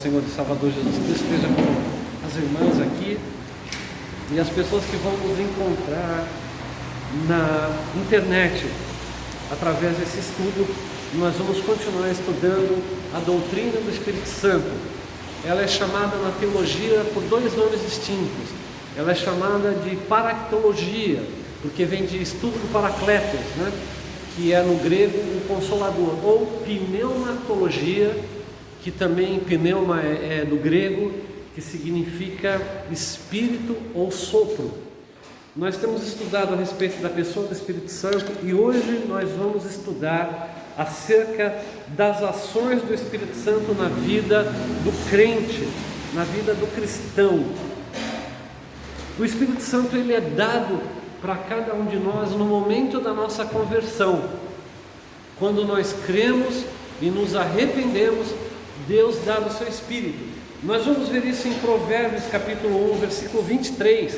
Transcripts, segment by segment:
Senhor e Salvador Jesus Cristo esteja com as irmãs aqui e as pessoas que vão nos encontrar na internet através desse estudo. Nós vamos continuar estudando a doutrina do Espírito Santo. Ela é chamada na teologia por dois nomes distintos. Ela é chamada de paractologia, porque vem de estudo do Paracletos, que é no grego o consolador, ou pneumatologia, que também pneuma é do grego, que significa espírito ou sopro. Nós temos estudado a respeito da pessoa do Espírito Santo e hoje nós vamos estudar acerca das ações do Espírito Santo na vida do crente, na vida do cristão. O Espírito Santo ele é dado para cada um de nós no momento da nossa conversão. Quando nós cremos e nos arrependemos, Deus dá o seu Espírito. Nós vamos ver isso em Provérbios capítulo 1, versículo 23.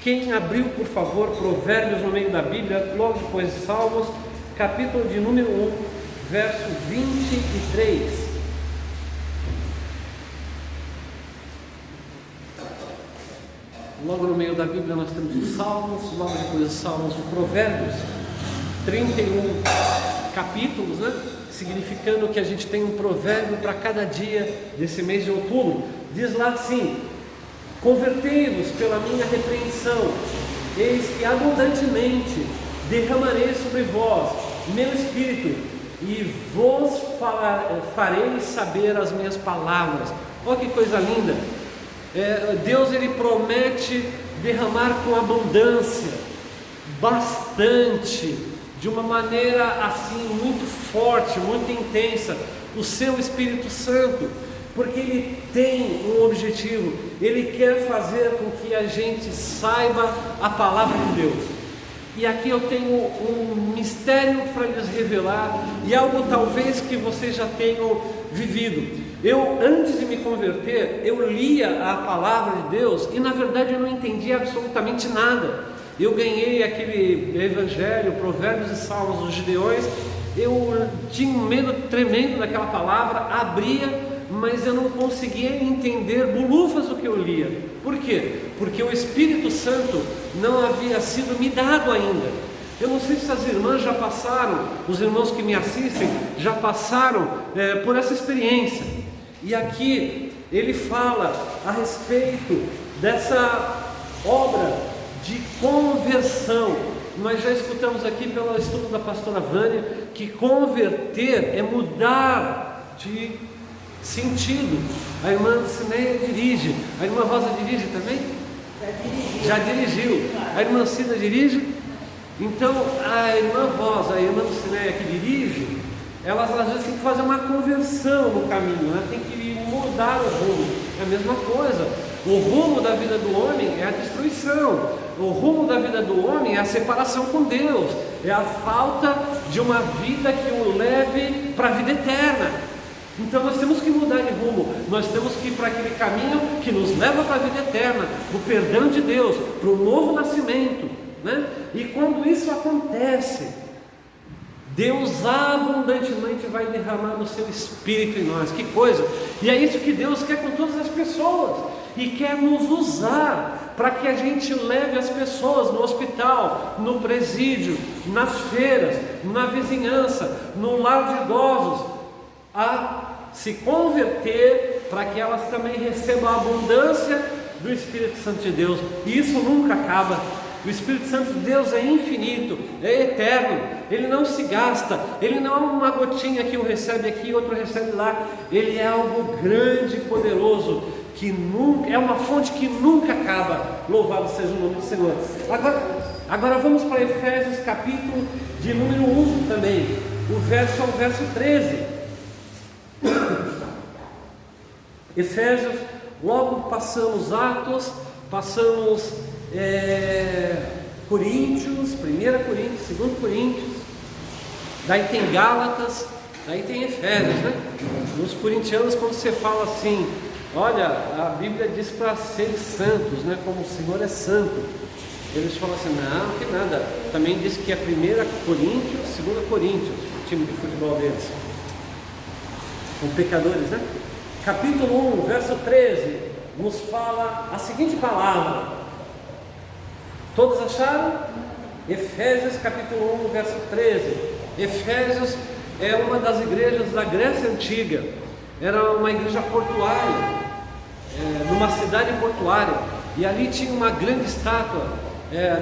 Quem abriu, por favor, Provérbios no meio da Bíblia, logo depois de Salmos, capítulo de número 1, verso 23. Logo no meio da Bíblia nós temos os Salmos, logo depois dos Salmos, o Provérbios, 31 capítulos, significando que a gente tem um provérbio para cada dia desse mês de outubro. Diz lá assim: convertei-vos pela minha repreensão, eis que abundantemente derramarei sobre vós meu espírito, e vos farei saber as minhas palavras. Olha que coisa linda! Deus ele promete derramar com abundância, bastante, de uma maneira assim muito forte, muito intensa, o seu Espírito Santo, porque ele tem um objetivo. Ele quer fazer com que a gente saiba a palavra de Deus. E aqui eu tenho um mistério para lhes revelar, e algo talvez que vocês já tenham vivido. Eu, antes de me converter, eu lia a palavra de Deus e na verdade eu não entendia absolutamente nada. Eu ganhei aquele evangelho, Provérbios e Salmos dos Gideões. Eu tinha um medo tremendo daquela palavra, abria, mas eu não conseguia entender bolufas do que eu lia. Por quê? Porque o Espírito Santo não havia sido me dado ainda. Eu não sei se as irmãs já passaram, os irmãos que me assistem já passaram por essa experiência. E aqui ele fala a respeito dessa obra de conversão. Nós já escutamos aqui pelo estudo da pastora Vânia que converter é mudar de sentido. A irmã Cineia dirige, a irmã Rosa dirige também? Já dirigiu. A irmã Cida dirige? Então a irmã Rosa, a irmã Cineia que dirige, elas às vezes têm que fazer uma conversão no caminho, tem que mudar o rumo. É a mesma coisa. O rumo da vida do homem é a destruição. O rumo da vida do homem é a separação com Deus, é a falta de uma vida que o leve para a vida eterna. Então nós temos que mudar de rumo, nós temos que ir para aquele caminho que nos leva para a vida eterna, para o perdão de Deus, para o novo nascimento, E quando isso acontece, Deus abundantemente vai derramar o seu Espírito em nós. Que coisa! E é isso que Deus quer com todas as pessoas, e quer nos usar para que a gente leve as pessoas no hospital, no presídio, nas feiras, na vizinhança, no lar de idosos, a se converter, para que elas também recebam a abundância do Espírito Santo de Deus. E isso nunca acaba. O Espírito Santo de Deus é infinito, é eterno, ele não se gasta, ele não é uma gotinha que um recebe aqui e outro recebe lá. Ele é algo grande e poderoso, que nunca, é uma fonte que nunca acaba. Louvado seja o nome do Senhor. Agora vamos para Efésios capítulo de número 1 também. O verso é o verso 13. Efésios, logo passamos Atos, passamos Coríntios, 1 Coríntios, 2 Coríntios, daí tem Gálatas, daí tem Efésios, Nos corintianos, quando você fala assim, olha, a Bíblia diz para ser santos, como o Senhor é santo, eles falam assim, não, que nada. Também diz que é 1 Coríntios, 2 Coríntios, o time de futebol deles, são pecadores, capítulo 1, verso 13, nos fala a seguinte palavra. Todos acharam? Efésios capítulo 1, verso 13. Efésios é uma das igrejas da Grécia Antiga. Era uma igreja portuária, numa cidade portuária, e ali tinha uma grande estátua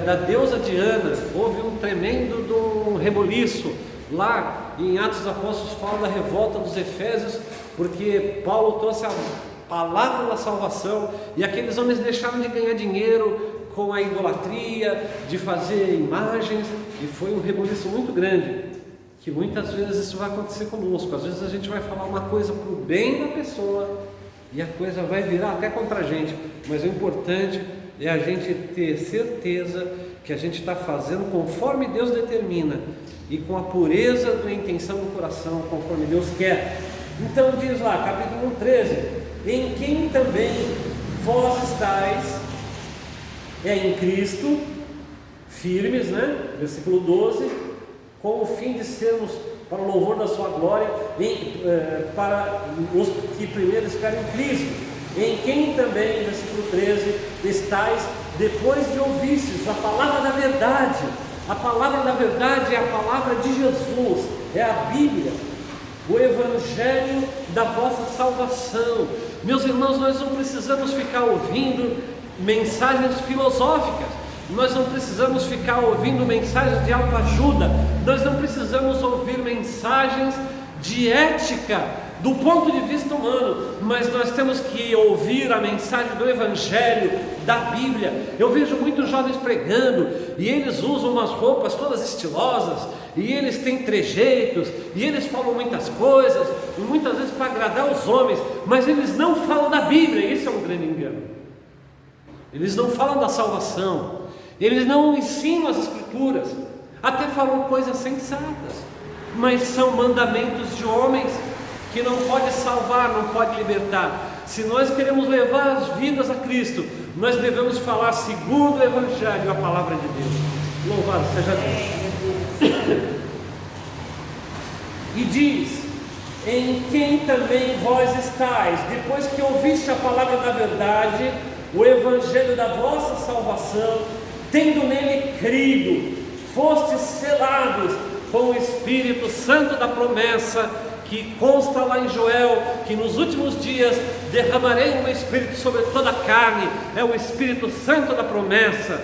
da deusa Diana. Houve um tremendo reboliço lá em Atos dos Apóstolos. Fala da revolta dos Efésios, porque Paulo trouxe a palavra da salvação, e aqueles homens deixaram de ganhar dinheiro com a idolatria, de fazer imagens, e foi um reboliço muito grande, que muitas vezes isso vai acontecer conosco. Às vezes a gente vai falar uma coisa para o bem da pessoa, e a coisa vai virar até contra a gente, mas o importante é a gente ter certeza que a gente está fazendo conforme Deus determina, e com a pureza da intenção do coração, conforme Deus quer. Então diz lá, capítulo 13, em quem também vós estáis, em Cristo, firmes, né? Versículo 12, com o fim de sermos para o louvor da sua glória, para os que primeiro esperam em Cristo, em quem também, versículo 13, estáis, depois de ouvistes a palavra da verdade. A palavra da verdade é a palavra de Jesus, é a Bíblia, o Evangelho da vossa salvação. Meus irmãos, nós não precisamos ficar ouvindo mensagens filosóficas, nós não precisamos ficar ouvindo mensagens de autoajuda, nós não precisamos ouvir mensagens de ética do ponto de vista humano, mas nós temos que ouvir a mensagem do Evangelho, da Bíblia. Eu vejo muitos jovens pregando, e eles usam umas roupas todas estilosas, e eles têm trejeitos, e eles falam muitas coisas, e muitas vezes para agradar os homens, mas eles não falam da Bíblia. Isso é um grande engano. Eles não falam da salvação, eles não ensinam as Escrituras, até falam coisas sensatas, mas são mandamentos de homens que não pode salvar, não pode libertar. Se nós queremos levar as vidas a Cristo, nós devemos falar segundo o Evangelho, a palavra de Deus. Louvado seja Deus. E diz, em quem também vós estáis, depois que ouviste a palavra da verdade, o Evangelho da vossa salvação, tendo nele crido, fostes selados com o Espírito Santo da promessa, que consta lá em Joel, que nos últimos dias derramarei o meu Espírito sobre toda a carne. É o Espírito Santo da promessa,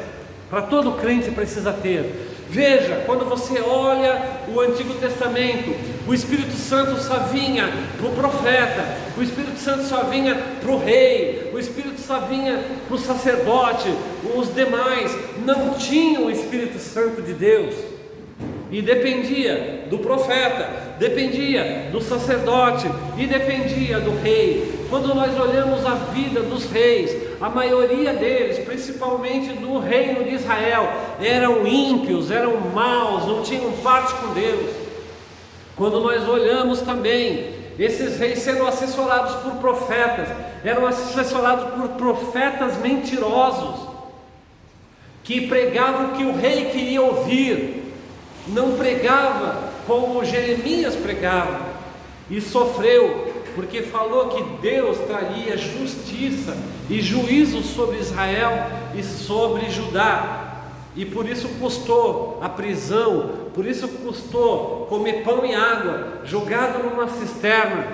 para todo crente precisa ter. Veja, quando você olha o Antigo Testamento, o Espírito Santo só vinha para o profeta, o Espírito Santo só vinha para o rei, o Espírito só vinha para o sacerdote. Os demais não tinham o Espírito Santo de Deus, e dependia do profeta, dependia do sacerdote e dependia do rei. Quando nós olhamos a vida dos reis, a maioria deles, principalmente do reino de Israel, eram ímpios, eram maus, não tinham parte com Deus. Quando nós olhamos também esses reis sendo assessorados por profetas, eram assessorados por profetas mentirosos, que pregavam o que o rei queria ouvir, não pregava como Jeremias pregava, e sofreu, porque falou que Deus traria justiça e juízo sobre Israel e sobre Judá, e por isso custou a prisão, por isso custou comer pão e água, jogado numa cisterna,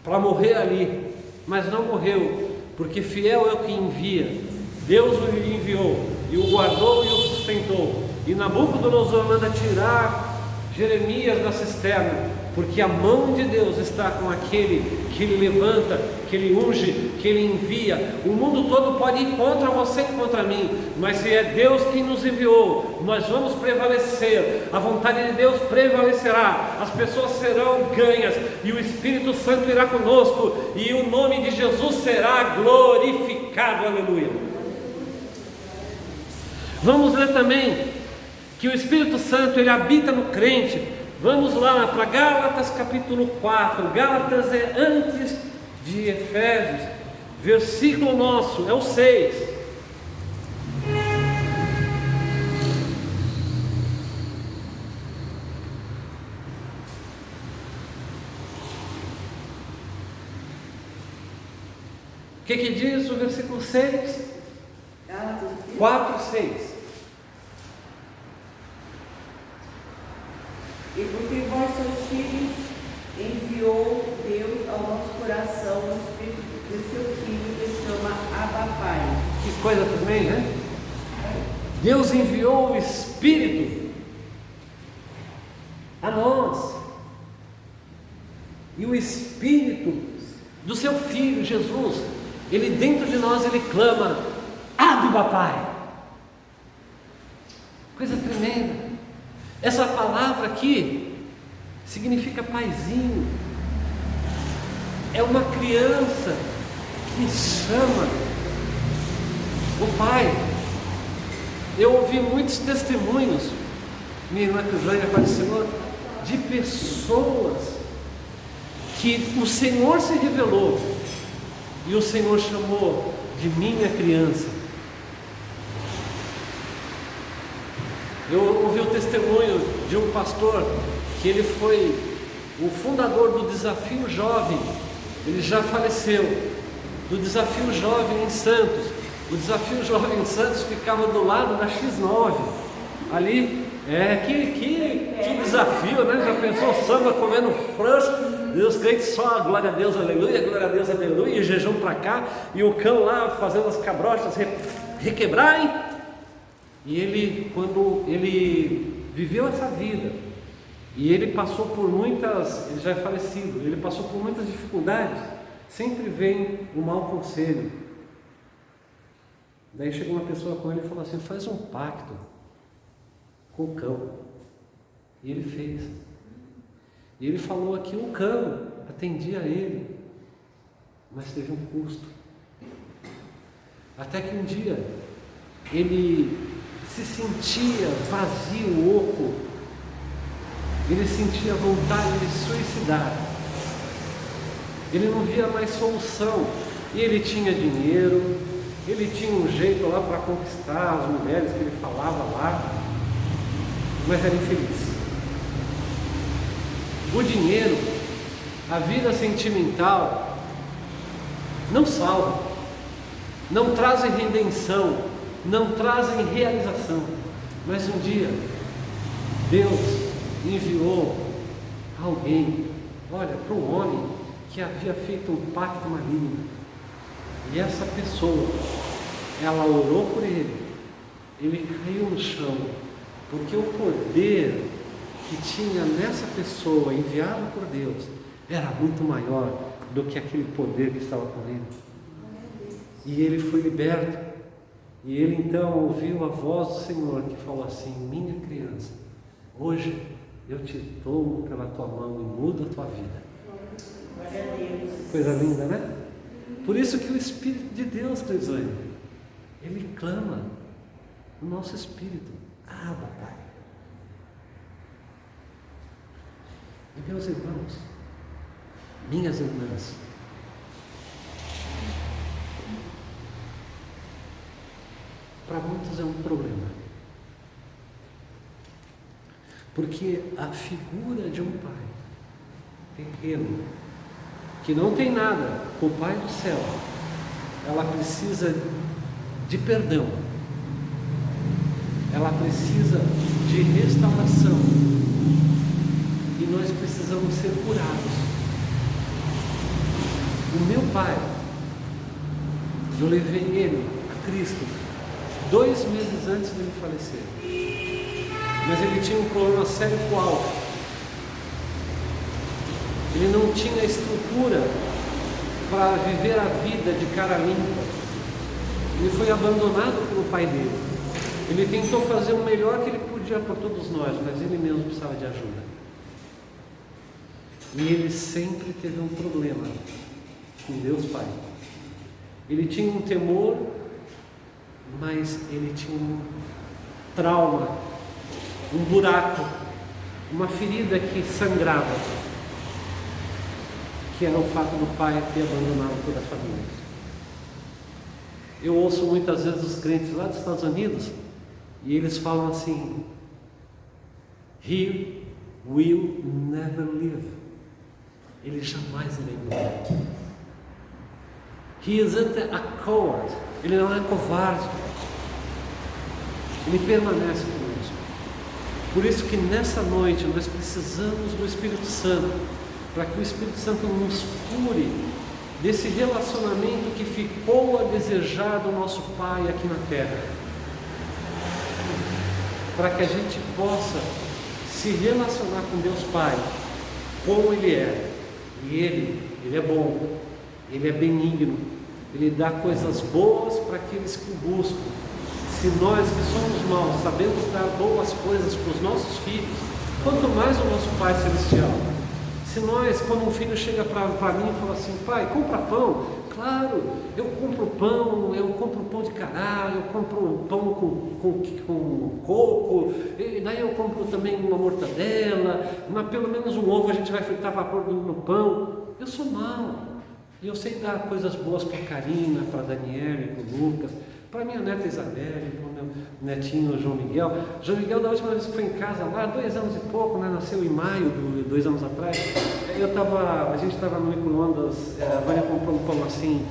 para morrer ali, mas não morreu, porque fiel é o que envia. Deus o enviou, e o guardou e o sustentou. E Nabucodonosor manda tirar Jeremias da cisterna, porque a mão de Deus está com aquele que ele levanta, que ele unge, que ele envia. O mundo todo pode ir contra você e contra mim, mas se é Deus quem nos enviou, nós vamos prevalecer. A vontade de Deus prevalecerá, as pessoas serão ganhas, e o Espírito Santo irá conosco, e o nome de Jesus será glorificado. Aleluia. Vamos ler também que o Espírito Santo ele habita no crente. Vamos lá para Gálatas capítulo 4. Gálatas é antes de Efésios, versículo nosso é o 6. que diz o versículo 6? 4, 6. E porque vós sois filhos, enviou Deus ao nosso coração o Espírito de seu Filho, que chama Abba Pai. Que coisa também, né? Deus enviou o Espírito a nós. E o Espírito do seu Filho, Jesus, ele dentro de nós, ele clama: Abba Pai. Coisa tremenda. Essa palavra aqui significa paizinho. É uma criança que chama o pai. Eu ouvi muitos testemunhos, minha irmã Crislane apareceu, de pessoas que o Senhor se revelou e o Senhor chamou de minha criança. Eu ouvi o testemunho de um pastor que ele foi o fundador do Desafio Jovem. Ele já faleceu, do Desafio Jovem em Santos. O Desafio Jovem em Santos ficava do lado da X9. Ali, que desafio, né? Já pensou o samba comendo frango? Os crentes só glória a Deus, aleluia, glória a Deus, aleluia, e jejum para cá, e o cão lá fazendo as cabrochas requebrarem. E ele, quando ele viveu essa vida, e ele passou por muitas, ele já é falecido, ele passou por muitas dificuldades, sempre vem um mau conselho. Daí chegou uma pessoa com ele e falou assim: faz um pacto com o cão. E ele fez. E ele falou que o cão atendia a ele, mas teve um custo. Até que um dia ele se sentia vazio, oco, ele sentia vontade de suicidar, ele não via mais solução, e ele tinha dinheiro, ele tinha um jeito lá para conquistar as mulheres que ele falava lá, mas era infeliz. O dinheiro, a vida sentimental, não salva, não trazem redenção, não trazem realização. Mas um dia Deus enviou alguém, olha, para um homem que havia feito um pacto maligno, e essa pessoa, ela orou por ele caiu no chão, porque o poder que tinha nessa pessoa enviado por Deus era muito maior do que aquele poder que estava com ele, e ele foi liberto. E ele então ouviu a voz do Senhor que falou assim: minha criança, hoje eu te tomo pela tua mão e mudo a tua vida. Glória a Deus. Coisa linda, né? Por isso que o Espírito de Deus, Crislane, ele clama no nosso espírito: Abba, Pai. E meus irmãos, minhas irmãs, para muitos é um problema, porque a figura de um pai terreno, que não tem nada com o Pai do céu, ela precisa de perdão, ela precisa de restauração, e nós precisamos ser curados. O meu pai, eu levei ele a Cristo 2 meses antes de ele falecer, mas ele tinha um problema sério com o álcool. Ele não tinha estrutura para viver a vida de cara limpa. Ele foi abandonado pelo pai dele. Ele tentou fazer o melhor que ele podia por todos nós, mas ele mesmo precisava de ajuda. E ele sempre teve um problema com Deus Pai. Ele tinha um temor, mas ele tinha um trauma, um buraco, uma ferida que sangrava, que era o fato do pai ter abandonado toda a família. Eu ouço muitas vezes os crentes lá dos Estados Unidos, e eles falam assim: He will never live. Ele jamais irá morrer. He isn't a coward. Ele não é covarde. Ele permanece conosco. Por isso que nessa noite nós precisamos do Espírito Santo, para que o Espírito Santo nos cure desse relacionamento que ficou a desejar do nosso Pai aqui na terra, para que a gente possa se relacionar com Deus Pai como Ele é. E Ele é bom, Ele é benigno, Ele dá coisas boas para aqueles que o buscam. Se nós que somos maus sabemos dar boas coisas para os nossos filhos, quanto mais o nosso Pai Celestial. Se nós, quando um filho chega para mim e fala assim: pai, compra pão. Claro, eu compro pão de caralho, eu compro pão com coco, e daí eu compro também uma mortadela, mas pelo menos um ovo a gente vai fritar para pôr no pão. Eu sou mau, e eu sei dar coisas boas para a Karina, para a Daniela, para o Lucas, para a minha neta Isabelle, para o meu netinho João Miguel. João Miguel, da última vez que foi em casa lá, 2 anos e pouco, né, nasceu em maio, 2 anos atrás. A gente estava no micro-ondas, a Vânia comprou um pão assim,